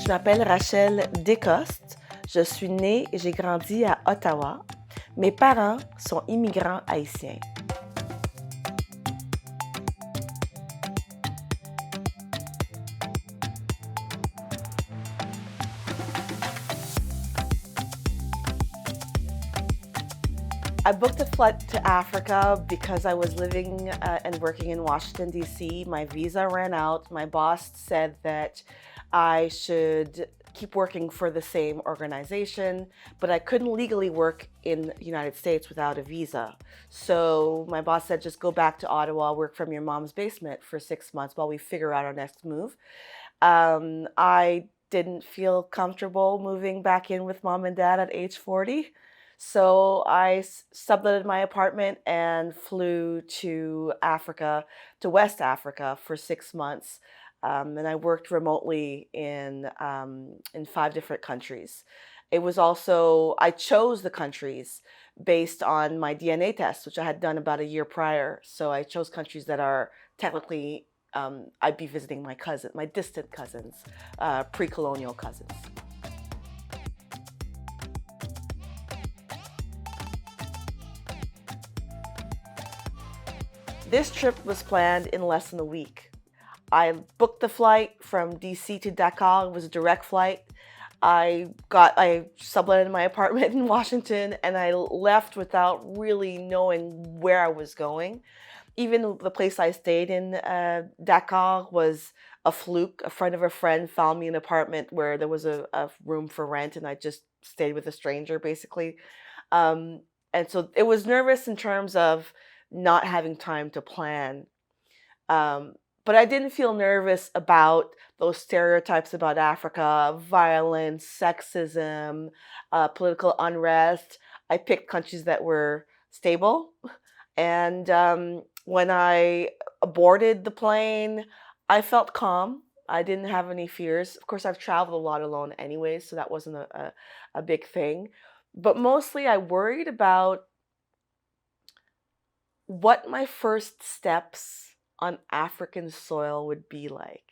Je m'appelle Rachel Descostes. Je suis née et j'ai grandi à Ottawa. Mes parents sont immigrants haïtiens. I booked a flight to Africa because I was living and working in Washington, D.C. My visa ran out. My boss said that I should keep working for the same organization, but I couldn't legally work in the United States without a visa. So my boss said, just go back to Ottawa, work from your mom's basement for 6 months while we figure out our next move. I didn't feel comfortable moving back in with mom and dad at age 40. So I subletted my apartment and flew to Africa, to West Africa for 6 months. And I worked remotely in 5 different countries. It was also, I chose the countries based on my DNA test, which I had done about a year prior. So I chose countries that are technically, I'd be visiting my cousin, my distant cousins, pre-colonial cousins. This trip was planned in less than a week. I booked the flight from DC to Dakar. It was a direct flight. I subletted my apartment in Washington and I left without really knowing where I was going. Even the place I stayed in, Dakar, was a fluke. A friend of a friend found me an apartment where there was a room for rent, and I just stayed with a stranger basically. Um, and so it was nervous in terms of not having time to plan. Um, but I didn't feel nervous about those stereotypes about Africa, violence, sexism, political unrest. I picked countries that were stable. And when I boarded the plane, I felt calm. I didn't have any fears. Of course, I've traveled a lot alone anyway, so that wasn't a big thing. But mostly, I worried about what my first steps on African soil would be like.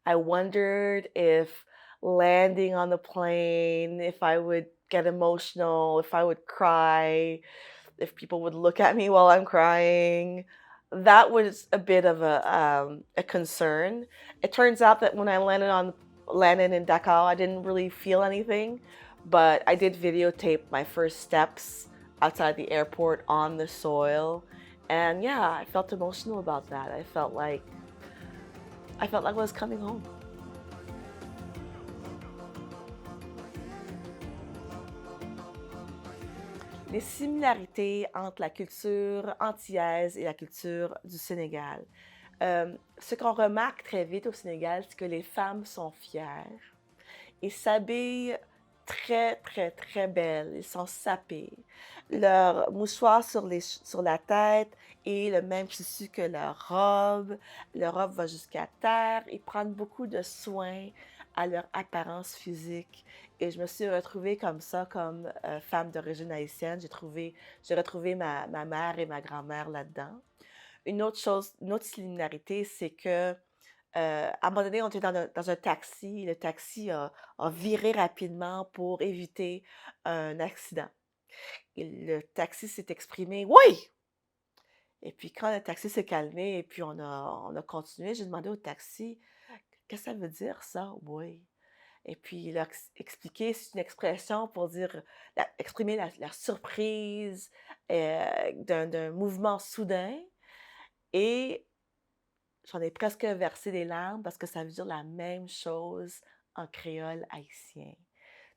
I wondered if landing on the plane, if I would get emotional, if I would cry, if people would look at me while I'm crying. That was a bit of a concern. It turns out that when I landed in Dakar, I didn't really feel anything, but I did videotape my first steps outside the airport on the soil, and yeah, I felt emotional about that. I felt like I was coming home. Les similarités entre la culture antillaise et la culture du Sénégal. Ce qu'on remarque très vite au Sénégal, c'est que les femmes sont fières et s'habillent très, très, très belles. Ils sont sapées. Leur mouchoir sur la tête est le même tissu que leur robe. Leur robe va jusqu'à terre. Ils prennent beaucoup de soin à leur apparence physique. Et je me suis retrouvée comme ça, comme femme d'origine haïtienne. J'ai retrouvé ma mère et ma grand-mère là-dedans. Une autre chose, une autre similarité, c'est que à un moment donné, on était dans un taxi. Le taxi a viré rapidement pour éviter un accident. Et le taxi s'est exprimé oui! Et puis quand le taxi s'est calmé et puis on a continué, j'ai demandé au taxi, qu'est-ce que ça veut dire ça, oui? Et puis il a expliqué, c'est une expression pour dire, exprimer la surprise d'un mouvement soudain. Et j'en ai presque versé des larmes parce que ça veut dire la même chose en créole haïtien.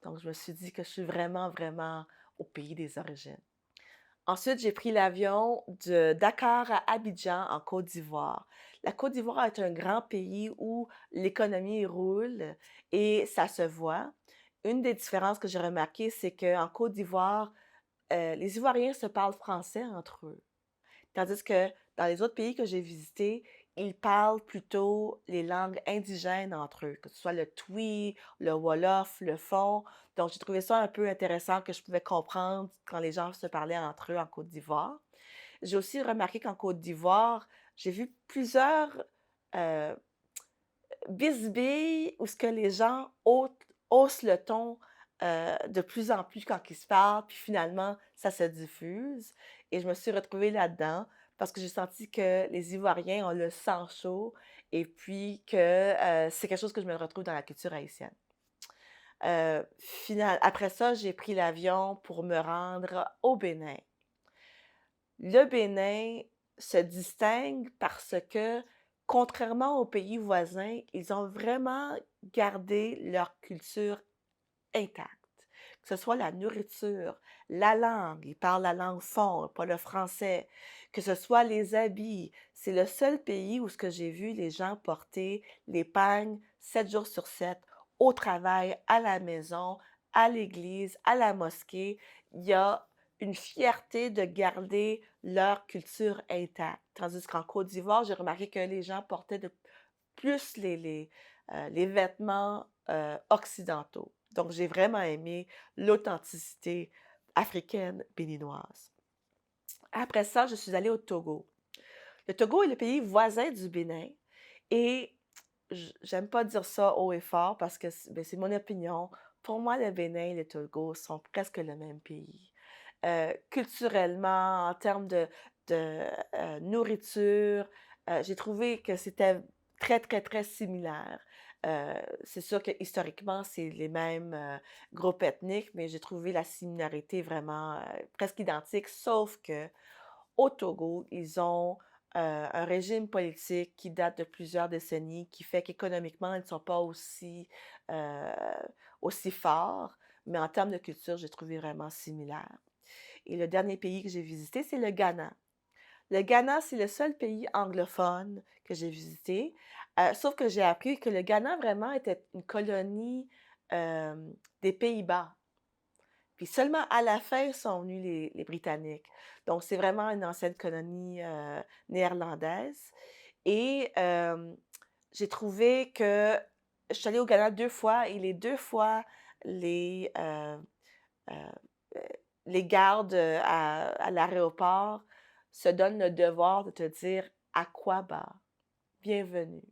Donc, je me suis dit que je suis vraiment, vraiment au pays des origines. Ensuite, j'ai pris l'avion de Dakar à Abidjan en Côte d'Ivoire. La Côte d'Ivoire est un grand pays où l'économie roule et ça se voit. Une des différences que j'ai remarquées, c'est qu'en Côte d'Ivoire, les Ivoiriens se parlent français entre eux. Tandis que dans les autres pays que j'ai visités, ils parlent plutôt les langues indigènes entre eux, que ce soit le Twi, le Wolof, le Fon. Donc, j'ai trouvé ça un peu intéressant que je pouvais comprendre quand les gens se parlaient entre eux en Côte d'Ivoire. J'ai aussi remarqué qu'en Côte d'Ivoire, j'ai vu plusieurs euh, bisbille où ce que les gens haussent le ton de plus en plus quand ils se parlent, puis finalement, ça se diffuse. Et je me suis retrouvée là-dedans parce que j'ai senti que les Ivoiriens ont le sang chaud et puis que c'est quelque chose que je me retrouve dans la culture haïtienne. Après ça, j'ai pris l'avion pour me rendre au Bénin. Le Bénin se distingue parce que, contrairement aux pays voisins, ils ont vraiment gardé leur culture intacte. Que ce soit la nourriture, la langue, ils parlent la langue fon, pas le français, que ce soit les habits. C'est le seul pays où ce que j'ai vu les gens porter l'épargne 7 jours sur 7, au travail, à la maison, à l'église, à la mosquée. Il y a une fierté de garder leur culture intacte. Tandis qu'en Côte d'Ivoire, j'ai remarqué que les gens portaient de plus les vêtements occidentaux. Donc, j'ai vraiment aimé l'authenticité africaine béninoise. Après ça, je suis allée au Togo. Le Togo est le pays voisin du Bénin et j'aime pas dire ça haut et fort parce que c'est mon opinion. Pour moi, le Bénin et le Togo sont presque le même pays. Culturellement, en termes de nourriture, j'ai trouvé que c'était très, très, très similaire. C'est sûr que historiquement, c'est les mêmes groupes ethniques, mais j'ai trouvé la similarité vraiment presque identique, sauf que au Togo, ils ont un régime politique qui date de plusieurs décennies, qui fait qu'économiquement, ils ne sont pas euh, aussi forts, mais en termes de culture, j'ai trouvé vraiment similaire. Et le dernier pays que j'ai visité, c'est le Ghana. Le Ghana, c'est le seul pays anglophone que j'ai visité, sauf que j'ai appris que le Ghana vraiment était une colonie euh, des Pays-Bas. Puis seulement à la fin sont venus les Britanniques. Donc, c'est vraiment une ancienne colonie néerlandaise. Et j'ai trouvé que je suis allée au Ghana 2 fois et les 2 fois, les, euh, euh, euh, les gardes à l'aéroport se donnent le devoir de te dire Aquaba, bienvenue.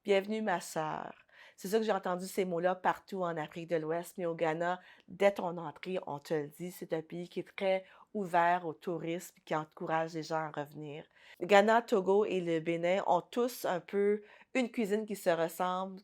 Bienvenue, ma sœur. C'est ça que j'ai entendu ces mots-là partout en Afrique de l'Ouest, mais au Ghana, dès ton entrée, on te le dit, c'est un pays qui est très ouvert au tourisme, qui encourage les gens à revenir. Le Ghana, Togo et le Bénin ont tous un peu une cuisine qui se ressemble,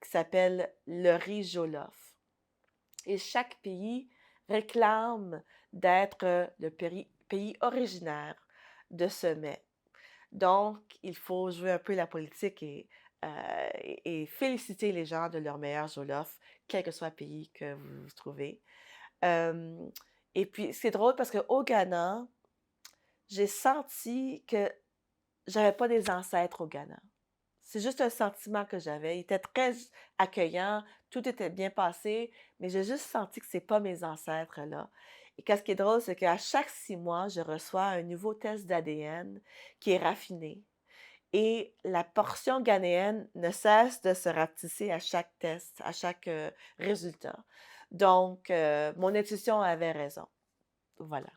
qui s'appelle le riz jollof. Et chaque pays réclame d'être le pays originaire de ce mets. Donc, il faut jouer un peu la politique et féliciter les gens de leur meilleur jollof, quel que soit le pays que vous vous trouvez. Euh, et puis, c'est drôle parce qu'au Ghana, j'ai senti que j'avais pas des ancêtres au Ghana. C'est juste un sentiment que j'avais. Il était très accueillant, tout était bien passé, mais j'ai juste senti que c'est pas mes ancêtres là. Et qu'est-ce qui est drôle, c'est qu'à chaque 6 mois, je reçois un nouveau test d'ADN qui est raffiné. Et la portion ghanéenne ne cesse de se rapetisser à chaque test, à chaque résultat. Donc, mon intuition avait raison. Voilà.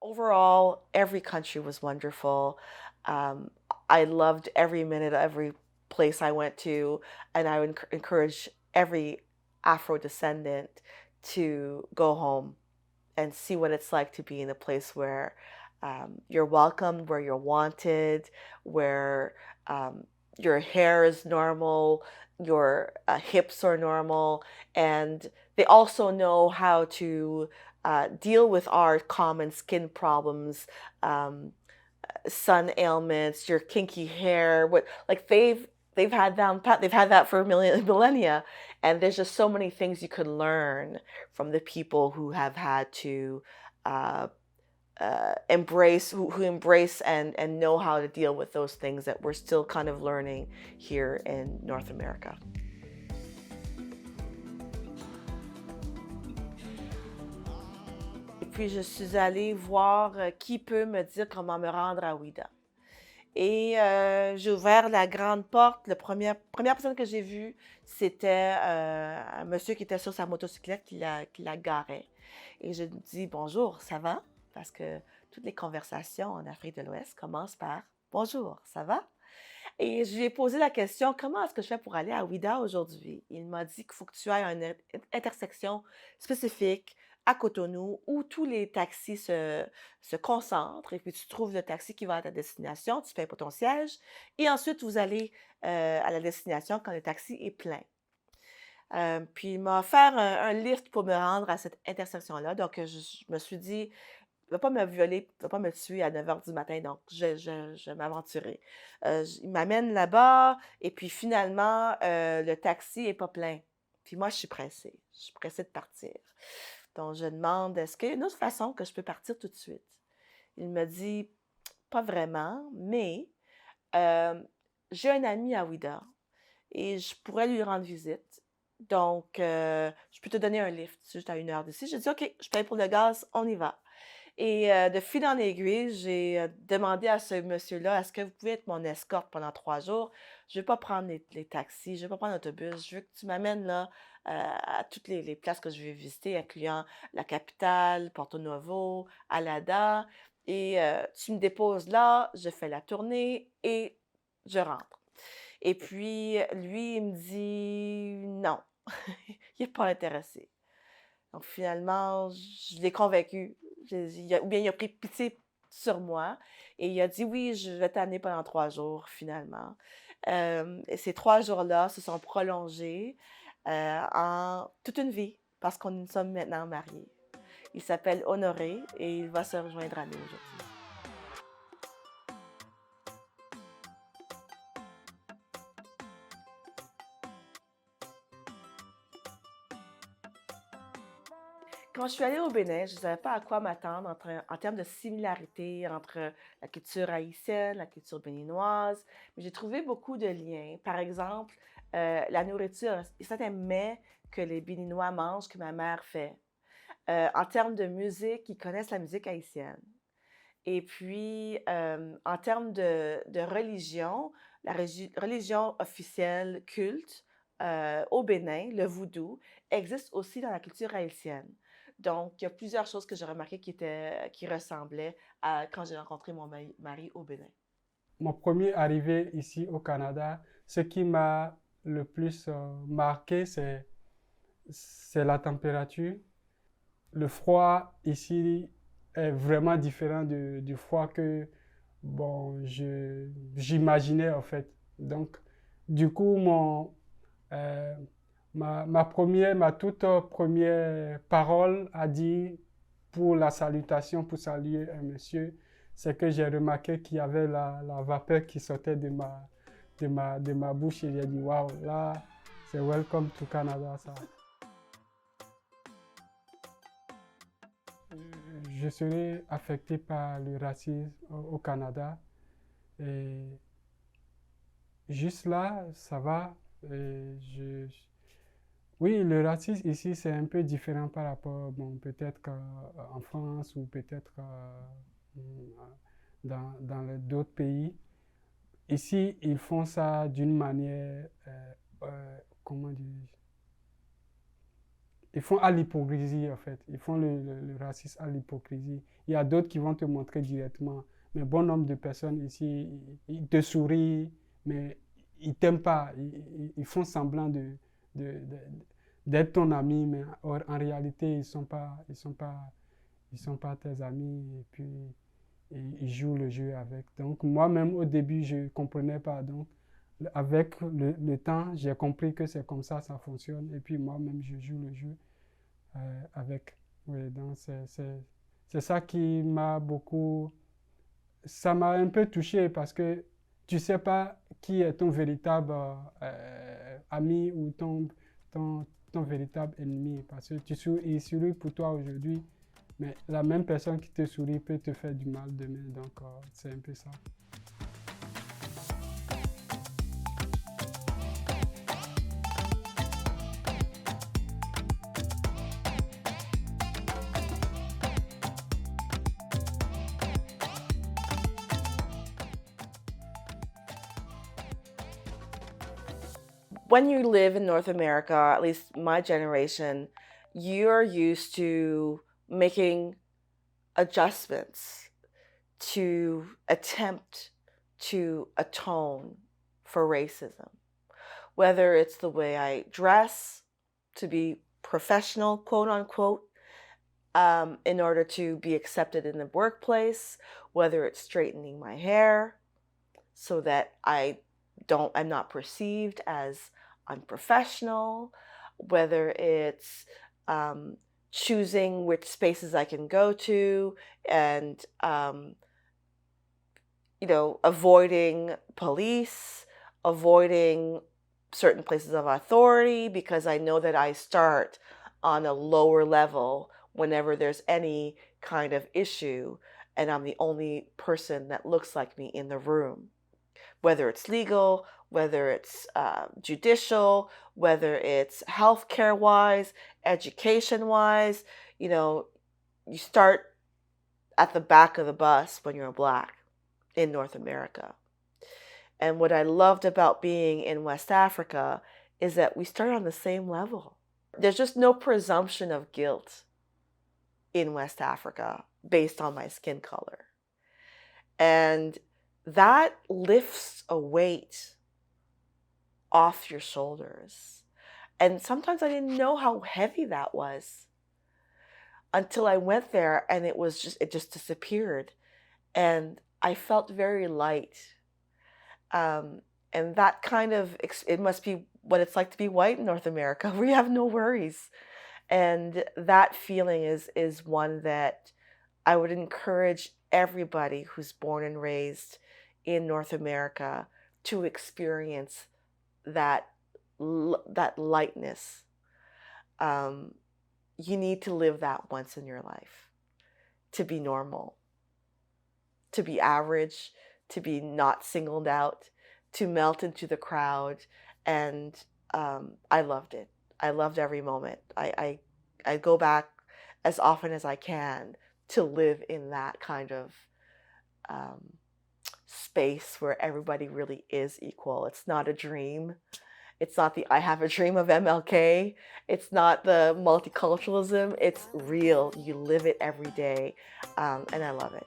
Overall, every country was wonderful. Um, I loved every minute, every place I went to, and I would encourage every Afro descendant to go home and see what it's like to be in a place where you're welcomed, where you're wanted, where your hair is normal, your hips are normal, and they also know how to deal with our common skin problems, sun ailments, your kinky hair. What like they've had that for millennia, and there's just so many things you could learn from the people who have had to uh, who embrace and know how to deal with those things that we're still kind of learning here in North America. Et puis je suis allée voir qui peut me dire comment me rendre à Ouida. Et j'ai ouvert la grande porte. La première personne que j'ai vue, c'était un monsieur qui était sur sa motocyclette qui la garait. Et je lui dis bonjour, ça va? Parce que toutes les conversations en Afrique de l'Ouest commencent par bonjour, ça va? Et je lui ai posé la question, comment est-ce que je fais pour aller à Ouida aujourd'hui? Il m'a dit qu'il faut que tu ailles à une intersection spécifique à Cotonou où tous les taxis se concentrent et puis tu trouves le taxi qui va à ta destination, tu payes pour ton siège et ensuite vous allez à la destination quand le taxi est plein. Puis il m'a offert un lift pour me rendre à cette intersection-là. Donc, je me suis dit, il va pas me violer, il va pas me tuer à 9 heures du matin, donc je vais m'aventurer. Il m'amène là-bas, et puis finalement, le taxi est pas plein. Puis moi, je suis pressée. Je suis pressée de partir. Donc, je demande, est-ce qu'il y a une autre façon que je peux partir tout de suite? Il me dit, pas vraiment, mais euh, j'ai un ami à Ouida et je pourrais lui rendre visite. Donc, je peux te donner un lift, c'est juste à 1 heure d'ici. J'ai dit, OK, je paye pour le gaz, on y va. Et de fil en aiguille, j'ai demandé à ce monsieur-là, est-ce que vous pouvez être mon escorte pendant 3 jours? Je ne veux pas prendre les taxis, je ne veux pas prendre l'autobus, je veux que tu m'amènes là à toutes les places que je vais visiter, incluant la capitale, Porto Novo, Alada. Et tu me déposes là, je fais la tournée et je rentre. Et puis, lui, il me dit non, il n'est pas intéressé. Donc finalement, je l'ai convaincu. Ou bien il a pris pitié sur moi et il a dit oui, je vais t'amener pendant 3 jours finalement. Et ces 3 jours-là se sont prolongés en toute une vie parce qu'on nous sommes maintenant mariés. Il s'appelle Honoré et il va se rejoindre à nous aujourd'hui. Quand je suis allée au Bénin, je ne savais pas à quoi m'attendre en termes de similarité entre la culture haïtienne, la culture béninoise, mais j'ai trouvé beaucoup de liens. Par exemple, la nourriture, il y a certains mets que les Béninois mangent que ma mère fait. En termes de musique, ils connaissent la musique haïtienne. Et puis, en termes de religion, la religion officielle culte au Bénin, le vaudou, existe aussi dans la culture haïtienne. Donc, il y a plusieurs choses que j'ai remarquées qui ressemblaient à quand j'ai rencontré mon mari au Bénin. Mon premier arrivé ici au Canada, ce qui m'a le plus marqué, c'est la température. Le froid ici est vraiment différent du froid que bon, j'imaginais en fait. Donc, du coup, euh, ma toute première parole a dit pour la salutation, pour saluer un monsieur, c'est que j'ai remarqué qu'il y avait la vapeur qui sortait de ma bouche et j'ai dit, waouh, là, c'est Welcome to Canada, ça. Je serai affecté par le racisme au Canada. Et juste là, ça va. Et oui, le racisme ici, c'est un peu différent par rapport, bon, peut-être qu'en France ou peut-être dans d'autres pays. Ici, ils font ça d'une manière, comment dire, ils font à l'hypocrisie en fait. Ils font le racisme à l'hypocrisie. Il y a d'autres qui vont te montrer directement. Mais bon nombre de personnes ici, ils te sourient, mais ils t'aiment pas. Ils font semblant de- d'être ton ami, mais en réalité, ils sont pas tes amis. Et puis, ils jouent le jeu avec. Donc, moi-même, au début, je ne comprenais pas. Donc, avec le temps, j'ai compris que c'est comme ça fonctionne. Et puis, moi-même, je joue le jeu avec. Oui, donc c'est ça qui m'a beaucoup. Ça m'a un peu touché parce que tu sais pas qui est ton véritable ami ou ton véritable ennemi. Parce que il sourit pour toi aujourd'hui, mais la même personne qui te sourit peut te faire du mal demain. Donc, c'est un peu ça. When you live in North America, at least my generation, you're used to making adjustments to attempt to atone for racism. Whether it's the way I dress to be professional, quote unquote, in order to be accepted in the workplace, whether it's straightening my hair so that I'm not perceived as unprofessional, whether it's choosing which spaces I can go to and avoiding police, avoiding certain places of authority because I know that I start on a lower level whenever there's any kind of issue and I'm the only person that looks like me in the room. Whether it's legal, whether it's judicial, whether it's healthcare wise, education wise, you start at the back of the bus when you're Black in North America. And what I loved about being in West Africa is that we start on the same level. There's just no presumption of guilt in West Africa based on my skin color. And that lifts a weight off your shoulders. And sometimes I didn't know how heavy that was until I went there and it just disappeared. And I felt very light. And that it must be what it's like to be white in North America, where you have no worries. And that feeling is one that I would encourage everybody who's born and raised in North America to experience that lightness. You need to live that once in your life to be normal, to be average, to be not singled out, to melt into the crowd. And I loved it. I loved every moment. I go back as often as I can to live in that kind of space where everybody really is equal. It's not a dream. It's not the I have a dream of MLK. It's not the multiculturalism. It's real. You live it every day. And I love it.